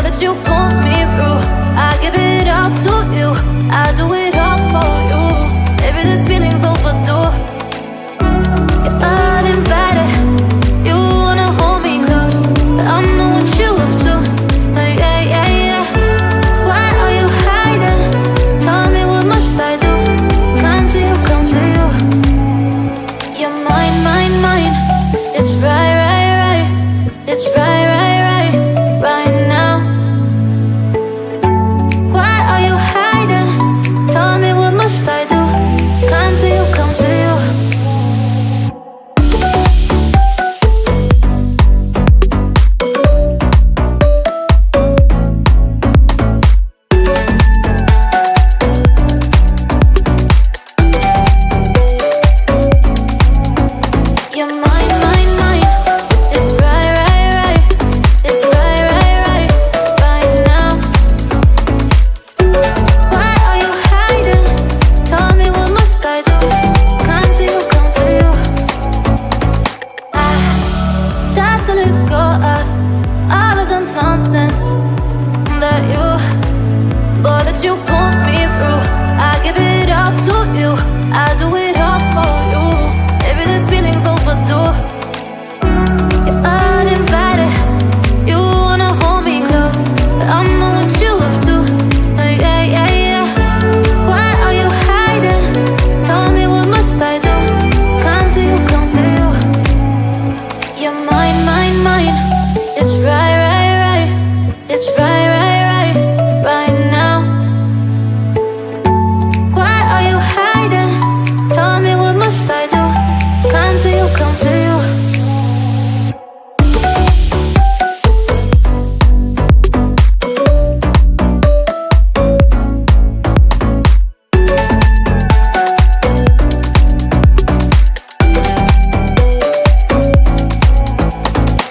that you put me through. I give it up to you. I do it all for you. Maybe this feeling's overdue. You're uninvited. You wanna hold me close, but I know what you have to. Yeah, yeah, yeah. Why are you hiding? Tell me, what must I do? Come to you, come to you. You're mine, mine, mine. It's right, right, right. It's right, right, right, right now. Why are you hiding? Tell me, what must I do? Come to you, come to you. You're mine, mine, mine. It's right, right, right. It's right, right, right, right now. Why are you hiding? Tell me, what must I do? Come to you, come to you. I try to let go of all of the nonsense that you put me through. I give it up to you. I do it all for you. Maybe this feeling's overdue. You're uninvited. You wanna hold me close, but I know what you have to. Yeah, yeah, yeah. Why are you hiding? Tell me, what must I do? Come to you, come to you. You're mine, mine, mine. It's right, right, right. It's right, right, right, right now. Why are you hiding? Tell me, what must I do? Come to you, come to you.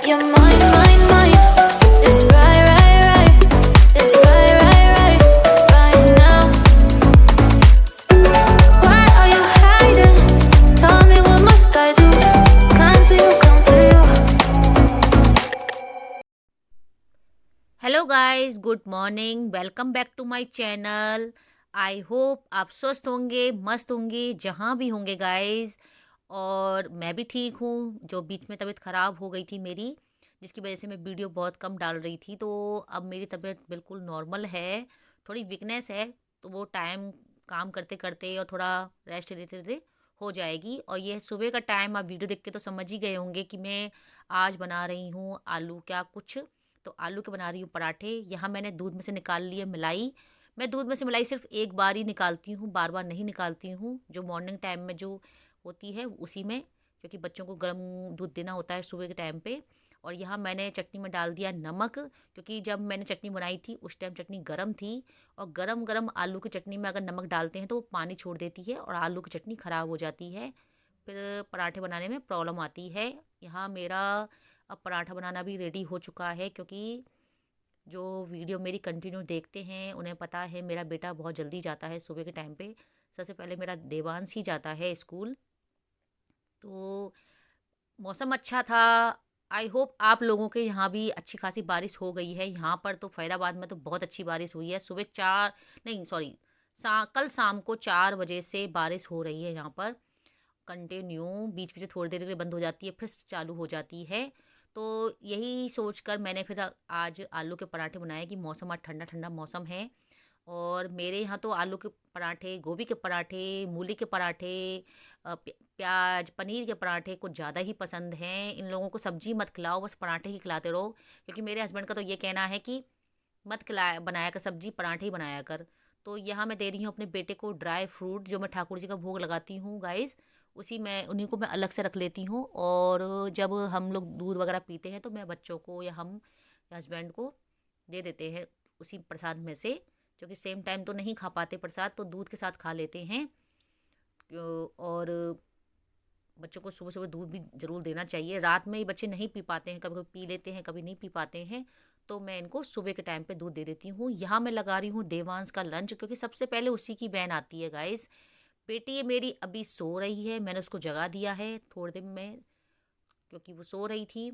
You're mine, mine, mine. It's right, right, right. It's right, right, right, right now. Why are you hiding? Tell me, what must I do? Come to you, come to you. Hello guys, good morning. Welcome back to my channel. I hope आप स्वस्थ होंगे, मस्त होंगे, जहाँ भी होंगे guys. और मैं भी ठीक हूँ। जो बीच में तबीयत ख़राब हो गई थी मेरी, जिसकी वजह से मैं वीडियो बहुत कम डाल रही थी, तो अब मेरी तबीयत बिल्कुल नॉर्मल है। थोड़ी वीकनेस है, तो वो टाइम काम करते करते और थोड़ा रेस्ट लेते लेते हो जाएगी। और ये सुबह का टाइम, आप वीडियो देख के तो समझ ही गए होंगे कि मैं आज बना रही हूँ आलू क्या कुछ। तो आलू के बना रही हूँ पराठे। यहाँ मैंने दूध में से निकाल लिया मलाई। मैं दूध में से मलाई सिर्फ एक बार ही निकालती हूँ, बार बार नहीं निकालती हूँ। जो मॉर्निंग टाइम में जो होती है उसी में, क्योंकि बच्चों को गर्म दूध देना होता है सुबह के टाइम पे। और यहाँ मैंने चटनी में डाल दिया नमक, क्योंकि जब मैंने चटनी बनाई थी उस टाइम चटनी गर्म थी। और गरम गरम आलू की चटनी में अगर नमक डालते हैं तो वो पानी छोड़ देती है और आलू की चटनी ख़राब हो जाती है, फिर पराठे बनाने में प्रॉब्लम आती है। यहाँ मेरा अब पराठा बनाना भी रेडी हो चुका है, क्योंकि जो वीडियो मेरी कंटिन्यू देखते हैं उन्हें पता है मेरा बेटा बहुत जल्दी जाता है सुबह के टाइम पे। सबसे पहले मेरा देवांश ही जाता है स्कूल। तो मौसम अच्छा था। आई होप आप लोगों के यहाँ भी अच्छी खासी बारिश हो गई है। यहाँ पर तो फरीदाबाद में तो बहुत अच्छी बारिश हुई है। सुबह चार नहीं सॉरी कल शाम को 4 बजे से बारिश हो रही है यहाँ पर कंटिन्यू। बीच बीच में थोड़ी देर के लिए बंद हो जाती है, फिर चालू हो जाती है। तो यही सोचकर मैंने फिर आज आलू के पराठे बनाए कि मौसम आज ठंडा ठंडा मौसम है। और मेरे यहाँ तो आलू के पराठे, गोभी के पराठे, मूली के पराठे, प्याज पनीर के पराठे कुछ ज़्यादा ही पसंद हैं। इन लोगों को सब्जी मत खिलाओ, बस पराठे ही खिलाते रहो। क्योंकि मेरे हस्बैंड का तो ये कहना है कि मत खिलाया बनाया कर सब्जी, पराठे ही बनाया कर। तो यहाँ मैं दे रही हूँ अपने बेटे को ड्राई फ्रूट, जो मैं ठाकुर जी का भोग लगाती हूँ गाइस, उन्हीं को मैं अलग से रख लेती हूँ। और जब हम लोग दूध वगैरह पीते हैं तो मैं बच्चों को या हम हस्बैंड को दे देते हैं उसी प्रसाद में से। क्योंकि सेम टाइम तो नहीं खा पाते प्रसाद, तो दूध के साथ खा लेते हैं। और बच्चों को सुबह सुबह दूध भी ज़रूर देना चाहिए। रात में ही बच्चे नहीं पी पाते हैं, कभी कभी पी लेते हैं, कभी नहीं पी पाते हैं। तो मैं इनको सुबह के टाइम पे दूध दे देती हूँ। यहाँ मैं लगा रही हूँ देवांश का लंच, क्योंकि सबसे पहले उसी की वैन आती है गाइस। बेटी मेरी अभी सो रही है, मैंने उसको जगा दिया है थोड़ी देर में, क्योंकि वो सो रही थी।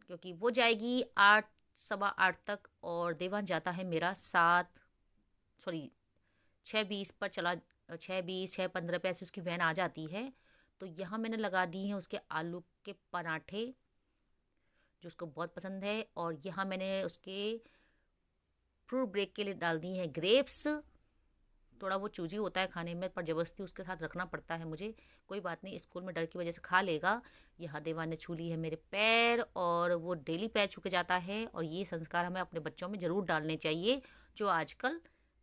क्योंकि वो जाएगी 8 सवा 8 तक और देवान जाता है मेरा 6:20 पर चला, 6:20 6:15 पे ऐसे उसकी वैन आ जाती है। तो यहाँ मैंने लगा दी हैं उसके आलू के पराठे जो उसको बहुत पसंद है, और यहाँ मैंने उसके फ्रूट ब्रेक के लिए डाल दी हैं ग्रेप्स। थोड़ा वो चूजी होता है खाने में, पर ज़बरदस्ती उसके साथ रखना पड़ता है मुझे। कोई बात नहीं, स्कूल में डर की वजह से खा लेगा। यहाँ देवा ने छू ली है मेरे पैर, और वो डेली पैर छू के जाता है, और ये संस्कार हमें अपने बच्चों में ज़रूर डालने चाहिए जो आजकल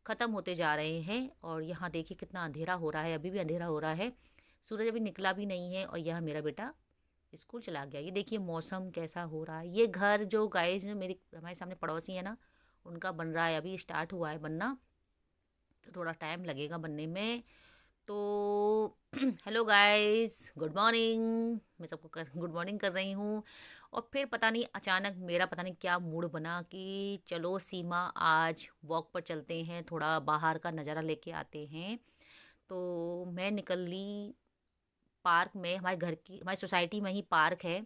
ख़त्म होते जा रहे हैं। और यहाँ देखिए कितना अंधेरा हो रहा है, अभी भी अंधेरा हो रहा है, सूरज अभी निकला भी नहीं है। और यहाँ मेरा बेटा स्कूल चला गया। ये देखिए मौसम कैसा हो रहा है। ये घर जो गाइस मेरी हमारे सामने पड़ोसी है ना, उनका बन रहा है, अभी स्टार्ट हुआ है बनना, तो थोड़ा टाइम लगेगा बनने में। तो हेलो गाइस, गुड मॉर्निंग। मैं सबको गुड मॉर्निंग कर रही हूँ। और फिर पता नहीं अचानक मेरा पता नहीं क्या मूड बना कि चलो सीमा आज वॉक पर चलते हैं, थोड़ा बाहर का नज़ारा लेके आते हैं। तो मैं निकल ली पार्क में, हमारे घर की हमारी सोसाइटी में ही पार्क है।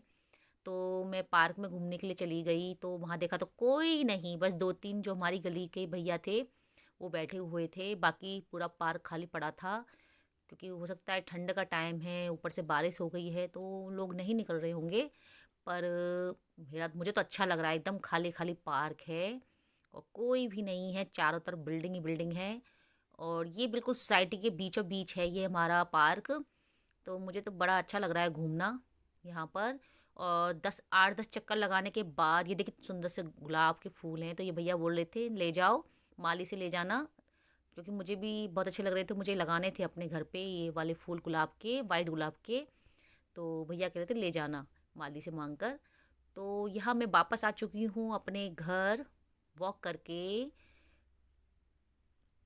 तो मैं पार्क में घूमने के लिए चली गई, तो वहाँ देखा तो कोई नहीं, बस 2-3 जो हमारी गली के भैया थे वो बैठे हुए थे, बाकी पूरा पार्क खाली पड़ा था। क्योंकि हो सकता है ठंड का टाइम है, ऊपर से बारिश हो गई है, तो लोग नहीं निकल रहे होंगे। पर मुझे तो अच्छा लग रहा है, एकदम खाली खाली पार्क है और कोई भी नहीं है, चारों तरफ बिल्डिंग ही बिल्डिंग है। और ये बिल्कुल सोसाइटी के बीचों बीच है ये हमारा पार्क। तो मुझे तो बड़ा अच्छा लग रहा है घूमना यहाँ पर। और 8-10 चक्कर लगाने के बाद ये देखिए सुंदर से गुलाब के फूल हैं, तो ये भैया बोल रहे थे ले जाओ, माली से ले जाना, क्योंकि मुझे भी बहुत अच्छे लग रहे थे, मुझे लगाने थे अपने घर पे ये वाले फूल गुलाब के, वाइट गुलाब के। तो भैया कह रहे थे ले जाना माली से मांग कर। तो यहाँ मैं वापस आ चुकी हूँ अपने घर वॉक करके।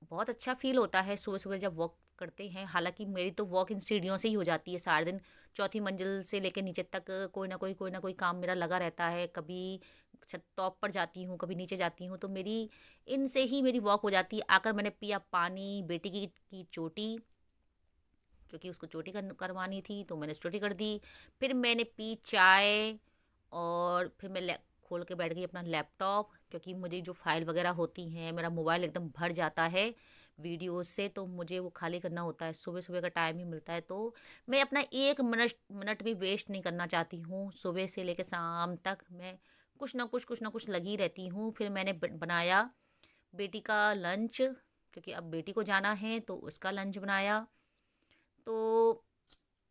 बहुत अच्छा फ़ील होता है सुबह सुबह जब वॉक करते हैं। हालांकि मेरी तो वॉक इन सीढ़ियों से ही हो जाती है सारा दिन, चौथी मंजिल से लेकर नीचे तक कोई ना कोई काम मेरा लगा रहता है। कभी छत टॉप पर जाती हूँ, कभी नीचे जाती हूँ, तो मेरी इनसे ही मेरी वॉक हो जाती है। आकर मैंने पिया पानी, बेटी की चोटी, क्योंकि उसको चोटी करवानी थी तो मैंने चोटी कर दी। फिर मैंने पी चाय, और फिर मैं खोल के बैठ गई अपना लैपटॉप, क्योंकि मुझे जो फाइल वगैरह होती हैं, मेरा मोबाइल एकदम भर जाता है वीडियो से, तो मुझे वो खाली करना होता है। सुबह सुबह का टाइम ही मिलता है, तो मैं अपना 1 मिनट भी वेस्ट नहीं करना चाहती हूँ। सुबह से लेकर शाम तक मैं कुछ ना कुछ लगी रहती हूँ। फिर मैंने बनाया बेटी का लंच, क्योंकि अब बेटी को जाना है तो उसका लंच बनाया। तो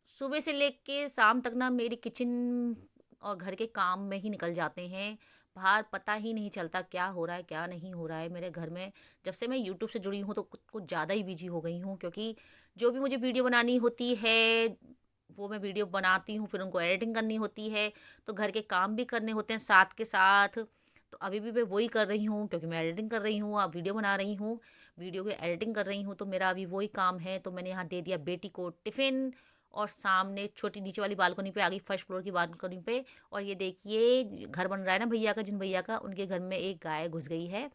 सुबह से लेके शाम तक ना मेरी किचन और घर के काम में ही निकल जाते हैं। बाहर पता ही नहीं चलता क्या हो रहा है क्या नहीं हो रहा है मेरे घर में। जब से मैं यूट्यूब से जुड़ी हूँ तो कुछ ज़्यादा ही बिजी हो गई हूँ, क्योंकि जो भी मुझे वीडियो बनानी होती है वो मैं वीडियो बनाती हूँ, फिर उनको एडिटिंग करनी होती है, तो घर के काम भी करने होते हैं साथ के साथ। तो अभी भी मैं वही कर रही हूँ, क्योंकि मैं एडिटिंग कर रही हूँ, अब वीडियो बना रही हूँ, वीडियो की एडिटिंग कर रही हूँ, तो मेरा अभी वही काम है। तो मैंने यहाँ दे दिया बेटी को टिफ़िन, और सामने छोटी नीचे वाली बालकनी पे आ गई, फर्स्ट फ्लोर की बालकनी पे। और ये देखिए घर बन रहा है ना भैया का, जिन भैया का, उनके घर में एक गाय घुस गई है,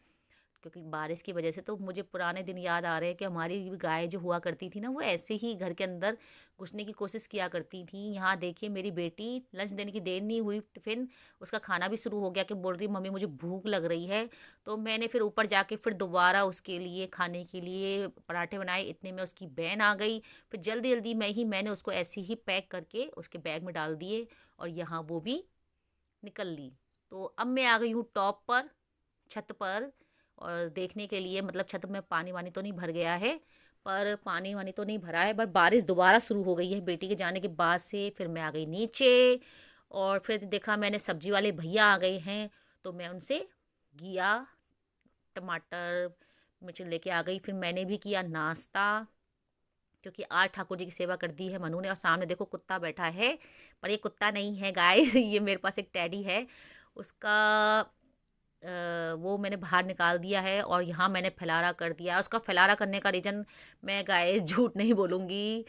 क्योंकि बारिश की वजह से। तो मुझे पुराने दिन याद आ रहे हैं कि हमारी भी गाय जो हुआ करती थी ना, वो ऐसे ही घर के अंदर घुसने की कोशिश किया करती थी। यहाँ देखिए मेरी बेटी, लंच देने की देर नहीं हुई, टिफ़िन उसका खाना भी शुरू हो गया, कि बोल रही मम्मी मुझे भूख लग रही है। तो मैंने फिर ऊपर जाके फिर दोबारा उसके लिए खाने के लिए पराठे बनाए, इतने में उसकी बहन आ गई। फिर जल्दी जल्दी मैंने उसको ऐसे ही पैक करके उसके बैग में डाल दिए, और यहाँ वो भी निकल ली। तो अब मैं आ गई हूँ टॉप पर, छत पर, और देखने के लिए, मतलब छत में पानी वानी तो नहीं भर गया है, पर पानी वानी तो नहीं भरा है, पर बारिश दोबारा शुरू हो गई है बेटी के जाने के बाद से। फिर मैं आ गई नीचे, और फिर देखा मैंने सब्जी वाले भैया आ गए हैं, तो मैं उनसे घिया टमाटर मिर्च लेके आ गई। फिर मैंने भी किया नाश्ता, क्योंकि आज ठाकुर जी की सेवा कर दी है मनु ने। और सामने देखो कुत्ता बैठा है, पर ये कुत्ता नहीं है गाइस ये मेरे पास एक टैडी है, उसका वो मैंने बाहर निकाल दिया है, और यहाँ मैंने फैलारा कर दिया। उसका फैलारा करने का रीज़न मैं गाइस झूठ नहीं बोलूँगी,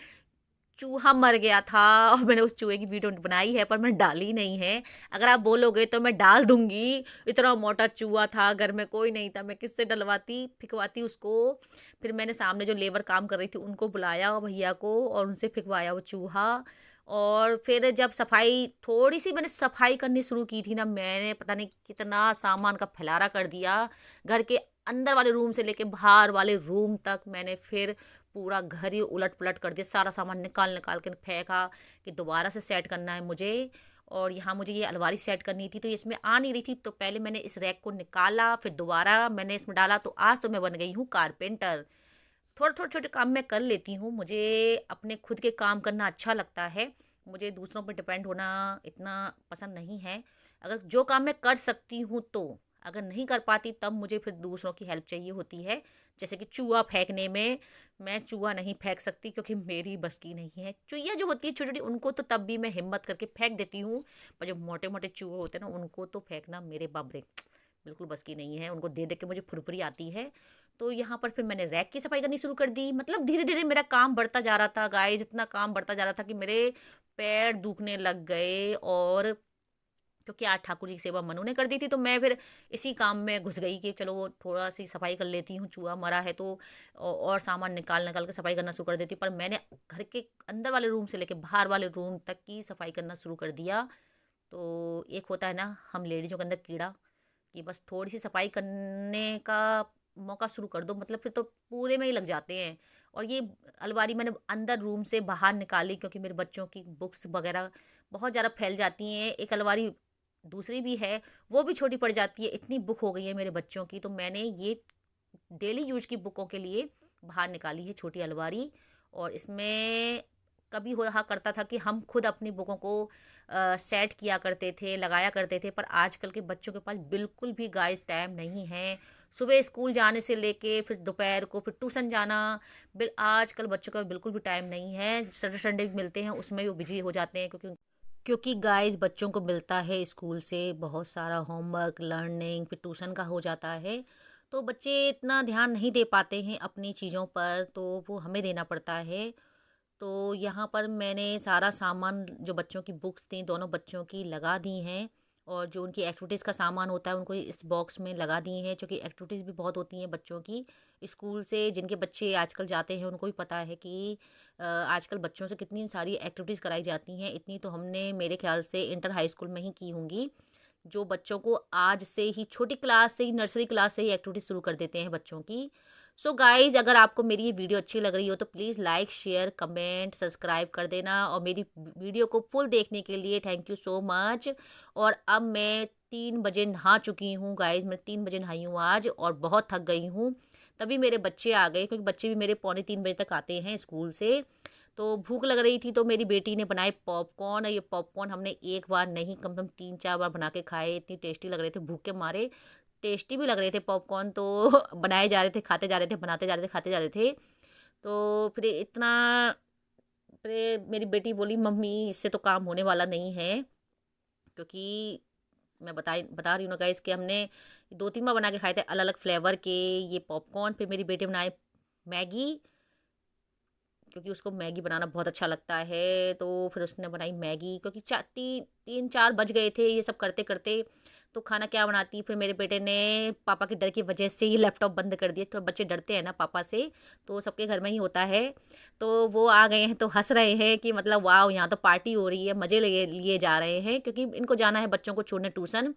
चूहा मर गया था, और मैंने उस चूहे की वीडियो बनाई है, पर मैं डाली नहीं है। अगर आप बोलोगे तो मैं डाल दूँगी। इतना मोटा चूहा था, घर में कोई नहीं था, मैं किससे डलवाती फिकवाती उसको। फिर मैंने सामने जो लेबर काम कर रही थी उनको बुलाया, भैया को, और उनसे फिकवाया वो चूहा। और फिर जब सफाई थोड़ी सी मैंने सफाई करनी शुरू की थी ना, मैंने पता नहीं कितना सामान का फैलारा कर दिया। घर के अंदर वाले रूम से लेके बाहर वाले रूम तक मैंने फिर पूरा घर ही उलट पुलट कर दिया, सारा सामान निकाल निकाल के फेंका कि दोबारा से सेट करना है मुझे। और यहाँ मुझे ये अलमारी सेट करनी थी तो इसमें आ नहीं रही थी, तो पहले मैंने इस रैक को निकाला, फिर दोबारा मैंने इसमें डाला, तो आज तो मैं बन गई हूँ कारपेंटर। थोड़े थोड़े छोटे काम मैं कर लेती हूँ, मुझे अपने खुद के काम करना अच्छा लगता है, मुझे दूसरों पर डिपेंड होना इतना पसंद नहीं है। अगर जो काम मैं कर सकती हूँ तो, अगर नहीं कर पाती तब मुझे फिर दूसरों की हेल्प चाहिए होती है। जैसे कि चूहा फेंकने में, मैं चूहा नहीं फेंक सकती क्योंकि मेरी बस की नहीं है। चुईया जो होती है छोटी छोटी, उनको तो तब भी मैं हिम्मत करके फेंक देती हूँ, पर जो मोटे मोटे चूहे होते हैं ना, उनको तो फेंकना मेरे बाबरे बिल्कुल बस की नहीं है, उनको दे दे के मुझे फुरफुरी आती है। तो यहाँ पर फिर मैंने रैक की सफाई करनी शुरू कर दी। मतलब धीरे धीरे मेरा काम बढ़ता जा रहा था गाइस, इतना काम बढ़ता जा रहा था कि मेरे पैर दुखने लग गए। और क्योंकि आज ठाकुर जी की सेवा मनु ने कर दी थी, तो मैं फिर इसी काम में घुस गई कि चलो वो थोड़ा सी सफाई कर लेती हूँ, चूहा मरा है तो और सामान निकाल निकाल के सफाई करना शुरू कर देती। पर मैंने घर के अंदर वाले रूम से लेके बाहर वाले रूम तक की सफाई करना शुरू कर दिया। तो एक होता है ना हम लेडीज़ों के अंदर कीड़ा, कि बस थोड़ी सी सफाई करने का मौका शुरू कर दो, मतलब फिर तो पूरे में ही लग जाते हैं। और ये अलमारी मैंने अंदर रूम से बाहर निकाली क्योंकि मेरे बच्चों की बुक्स वगैरह बहुत ज़्यादा फैल जाती हैं। एक अलमारी दूसरी भी है, वो भी छोटी पड़ जाती है, इतनी बुक हो गई है मेरे बच्चों की। तो मैंने ये डेली यूज की बुकों के लिए बाहर निकाली है छोटी अलमारी। और इसमें कभी हुआ करता था कि हम खुद अपनी बुकों को सेट किया करते थे, लगाया करते थे, पर आजकल के बच्चों के पास बिल्कुल भी गाइस टाइम नहीं है। सुबह स्कूल जाने से लेके फिर दोपहर को फिर ट्यूशन जाना, आजकल बच्चों का बिल्कुल भी टाइम नहीं है। सैटरडे संडे भी मिलते हैं, उसमें भी वो बिजी हो जाते हैं, क्योंकि गाइस बच्चों को मिलता है स्कूल से बहुत सारा होमवर्क, लर्निंग, फिर ट्यूशन का हो जाता है। तो बच्चे इतना ध्यान नहीं दे पाते हैं अपनी चीज़ों पर, तो वो हमें देना पड़ता है। तो यहाँ पर मैंने सारा सामान, जो बच्चों की बुक्स थी दोनों बच्चों की, लगा दी हैं। और जो उनकी एक्टिविटीज़ का सामान होता है उनको इस बॉक्स में लगा दिए हैं, क्योंकि एक्टिविटीज़ भी बहुत होती हैं बच्चों की स्कूल से। जिनके बच्चे आजकल जाते हैं उनको भी पता है कि आजकल बच्चों से कितनी सारी एक्टिविटीज़ कराई जाती हैं। इतनी तो हमने मेरे ख्याल से इंटर हाई स्कूल में ही की होंगी, जो बच्चों को आज से ही छोटी क्लास से ही, नर्सरी क्लास से ही एक्टिविटी शुरू कर देते हैं बच्चों की। सो गाइज़, अगर आपको मेरी ये वीडियो अच्छी लग रही हो तो please like, share, comment, subscribe कर देना। और मेरी वीडियो को फुल देखने के लिए थैंक यू सो मच। और अब मैं 3 बजे नहा चुकी हूँ गाइज़, मैं 3 बजे नहाई हूँ आज, और बहुत थक गई हूँ। तभी मेरे बच्चे आ गए, क्योंकि बच्चे भी मेरे 2:45 बजे तक आते हैं स्कूल से। तो भूख लग रही थी तो मेरी बेटी ने बनाए पॉपकॉर्न, और ये पॉपकॉर्न हमने एक बार नहीं, कम से कम 3-4 बार बना के खाए, इतनी टेस्टी लग रहे थे, भूख के मारे टेस्टी भी लग रहे थे पॉपकॉर्न। तो बनाए जा रहे थे, खाते जा रहे थे, बनाते जा रहे थे, खाते जा रहे थे। तो फिर इतना, फिर मेरी बेटी बोली मम्मी इससे तो काम होने वाला नहीं है, क्योंकि मैं बता रही हूँ ना गाइस कि हमने 2-3 बार बना के खाए थे अलग अलग फ्लेवर के ये पॉपकॉर्न। फिर मेरी बेटी बनाए मैगी, क्योंकि उसको मैगी बनाना बहुत अच्छा लगता है। तो फिर उसने बनाई मैगी, क्योंकि 3-4 बज गए थे ये सब करते करते, तो खाना क्या बनाती। फिर मेरे बेटे ने पापा के डर की वजह से ये लैपटॉप बंद कर दिया, तो बच्चे डरते हैं ना पापा से, तो सबके घर में ही होता है। तो वो आ गए हैं तो हंस रहे हैं कि मतलब वाह यहाँ तो पार्टी हो रही है, मज़े लिए जा रहे हैं, क्योंकि इनको जाना है बच्चों को छोड़ने ट्यूशन।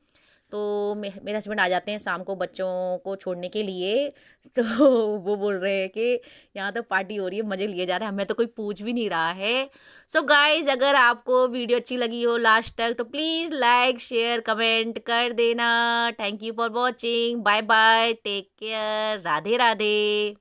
तो मेरे हस्बैंड आ जाते हैं शाम को बच्चों को छोड़ने के लिए। तो वो बोल रहे हैं कि यहाँ तो पार्टी हो रही है, मज़े लिए जा रहे हैं, हमें तो कोई पूछ भी नहीं रहा है। सो गाइज, अगर आपको वीडियो अच्छी लगी हो लास्ट तक तो प्लीज़ लाइक, शेयर, कमेंट कर देना। Thank you for watching, bye bye, take care, Radhe Radhe.